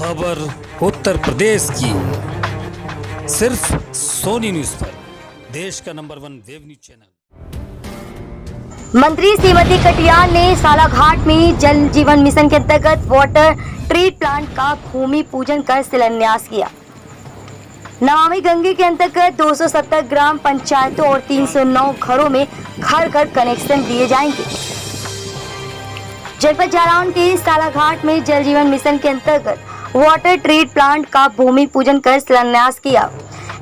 खबर उत्तर प्रदेश की, सिर्फ सोनी न्यूज पर, देश का नंबर 1 वेब न्यूज चैनल। मंत्री श्रीमती कटियार ने सालाघाट में जल जीवन मिशन के अंतर्गत वाटर ट्रीट प्लांट का भूमि पूजन कर शिलान्यास किया। नमामि गंगे के अंतर्गत 270 ग्राम पंचायतों और 309 घरों में घर घर कनेक्शन दिए जाएंगे। जनपद जालौन के सालाघाट में जल जीवन मिशन के अंतर्गत वाटर ट्रीट प्लांट का भूमि पूजन कर शिलान्यास किया।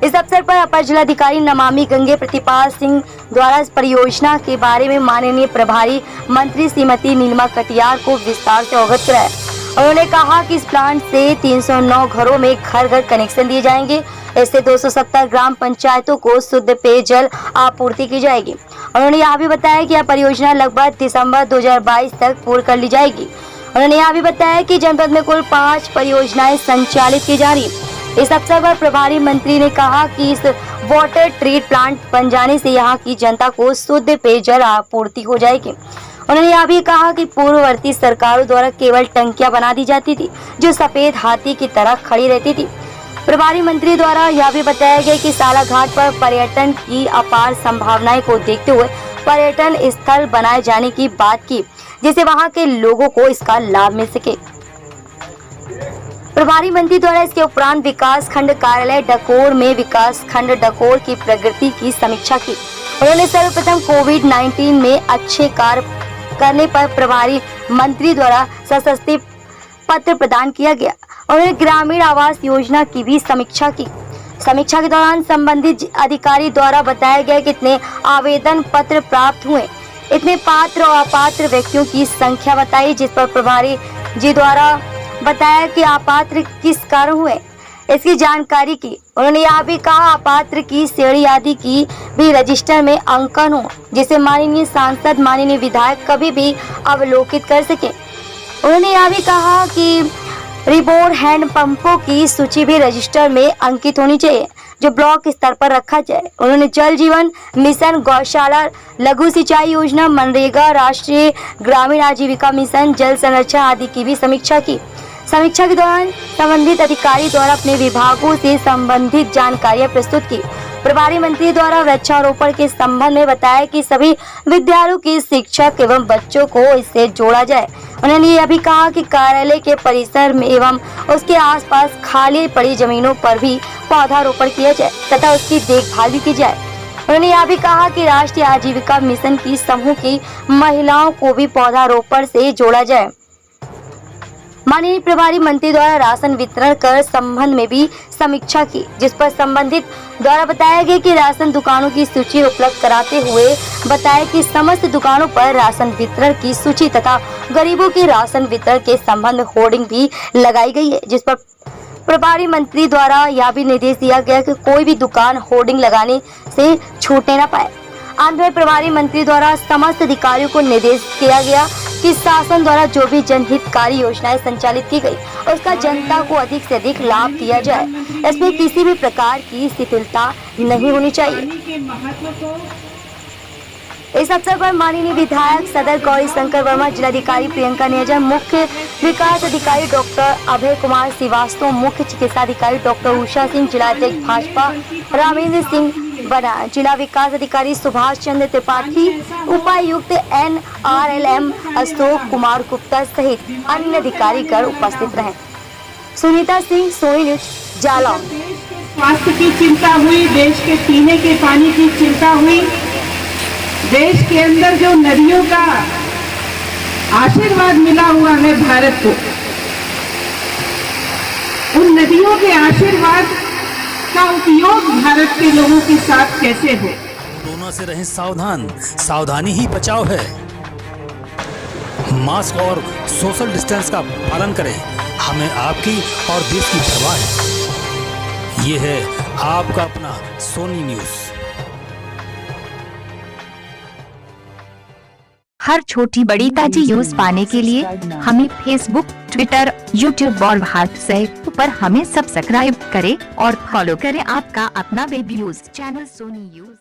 इस अवसर पर अपर जिलाधिकारी नमामि गंगे प्रतिपाल सिंह द्वारा इस परियोजना के बारे में माननीय प्रभारी मंत्री श्रीमती नीलिमा कटियार को विस्तार से अवगत कराया। उन्होंने कहा कि इस प्लांट से 309 घरों में घर घर कनेक्शन दिए जाएंगे। इससे 270 ग्राम पंचायतों को शुद्ध पेयजल आपूर्ति की जाएगी। उन्होंने यह भी बताया कि यह परियोजना लगभग दिसंबर 2022 तक पूर्ण कर ली जाएगी। उन्होंने यह भी बताया कि जनपद में कुल 5 परियोजनाएं संचालित की जा रही है। इस अवसर पर प्रभारी मंत्री ने कहा कि इस वाटर ट्रीट प्लांट बन जाने से यहाँ की जनता को शुद्ध पेयजल आपूर्ति हो जाएगी। उन्होंने यह भी कहा कि पूर्ववर्ती सरकारों द्वारा केवल टंकियां बना दी जाती थी जो सफेद हाथी की तरह खड़ी रहती थी। प्रभारी मंत्री द्वारा यह भी बताया गया कि सालाघाट पर पर्यटन की अपार संभावनाएं को देखते हुए पर्यटन स्थल बनाए जाने की बात की, जिससे वहां के लोगों को इसका लाभ मिल सके। प्रभारी मंत्री द्वारा इसके उपरांत विकास खंड कार्यालय डकोर में विकास खंड डकोर की प्रगति की समीक्षा की। उन्होंने सर्वप्रथम कोविड-19 में अच्छे कार्य करने पर प्रभारी मंत्री द्वारा सशस्ति पत्र प्रदान किया गया। उन्होंने ग्रामीण आवास योजना की भी समीक्षा की। समीक्षा के दौरान संबंधित अधिकारी द्वारा बताया गया कि इतने आवेदन पत्र प्राप्त हुए, इतने पात्र और अपात्र व्यक्तियों की संख्या बताई, जिस पर प्रभारी जी द्वारा बताया कि अपात्र किस कारण हुए, इसकी जानकारी की। उन्होंने यह भी कहा अपात्र की श्रेणी आदि की भी रजिस्टर में अंकन हो, जिसे माननीय सांसद माननीय विधायक कभी भी अवलोकित कर सके। उन्होंने यह भी कहा कि रिबोर हैंड पंपों की सूची भी रजिस्टर में अंकित होनी चाहिए, जो ब्लॉक स्तर पर रखा जाए। उन्होंने जल जीवन मिशन, गौशाला, लघु सिंचाई योजना, मनरेगा, राष्ट्रीय ग्रामीण आजीविका मिशन, जल संरक्षण आदि की भी समीक्षा की। समीक्षा के दौरान संबंधित अधिकारी द्वारा अपने विभागों से संबंधित जानकारियां प्रस्तुत की। प्रभारी मंत्री द्वारा वृक्षारोपण के संबंध में बताया कि सभी विद्यालयों के शिक्षक एवं बच्चों को इससे जोड़ा जाए। उन्होंने यह भी कहा कि कार्यालय के परिसर में एवं उसके आसपास खाली पड़ी जमीनों पर भी पौधारोपण किया जाए तथा उसकी देखभाल भी की जाए। उन्होंने यह भी कहा कि राष्ट्रीय आजीविका मिशन की समूह की महिलाओं को भी पौधारोपण से जोड़ा जाए। माननीय प्रभारी मंत्री द्वारा राशन वितरण कर संबंध में भी समीक्षा की, जिस पर संबंधित द्वारा बताया गया कि राशन दुकानों की सूची उपलब्ध कराते हुए बताया कि समस्त दुकानों पर राशन वितरण की सूची तथा गरीबों के राशन वितरण के संबंध में होर्डिंग भी लगाई गई है, जिस पर प्रभारी मंत्री द्वारा यह भी निर्देश दिया गया कि कोई भी दुकान होर्डिंग लगाने से छूटने न पाए। अंत में प्रभारी मंत्री द्वारा समस्त अधिकारियों को निर्देश किया गया कि शासन द्वारा जो भी जनहितकारी योजनाएं संचालित की गई, उसका जनता को अधिक से अधिक लाभ दिया जाए। इसमें किसी भी प्रकार की शिथिलता नहीं होनी चाहिए। इस अवसर पर माननीय विधायक सदर गौरी शंकर वर्मा, जिलाधिकारी प्रियंका नियोजन, मुख्य विकास अधिकारी डॉक्टर अभय कुमार श्रीवास्तव, मुख्य चिकित्सा अधिकारी डॉक्टर उषा सिंह, जिलाध्यक्ष भाजपा रामेंद्र सिंह बना, जिला विकास अधिकारी सुभाष चंद्र त्रिपाठी, उपायुक्त NRLM अशोक कुमार गुप्ता सहित अन्य अधिकारीगण उपस्थित रहे। सुनीता सिंह, सोनी न्यूज, जालौन। स्वास्थ्य की चिंता हुई, देश के पीने के पानी की चिंता हुई, देश के अंदर जो नदियों का आशीर्वाद मिला हुआ है भारत को, उन नदियों के आशीर्वाद का उपयोग भारत के लोगों के साथ कैसे हो। कोरोना से रहें सावधान, सावधानी ही बचाव है। मास्क और सोशल डिस्टेंस का पालन करें, हमें आपकी और देश की परवाह है। ये है आपका अपना सोनी न्यूज। हर छोटी बड़ी ताजी न्यूज पाने के लिए हमें फेसबुक, ट्विटर, यूट्यूब और व्हाट्सएप पर हमें सब्सक्राइब करें और फॉलो करें आपका अपना web news channel Soni news.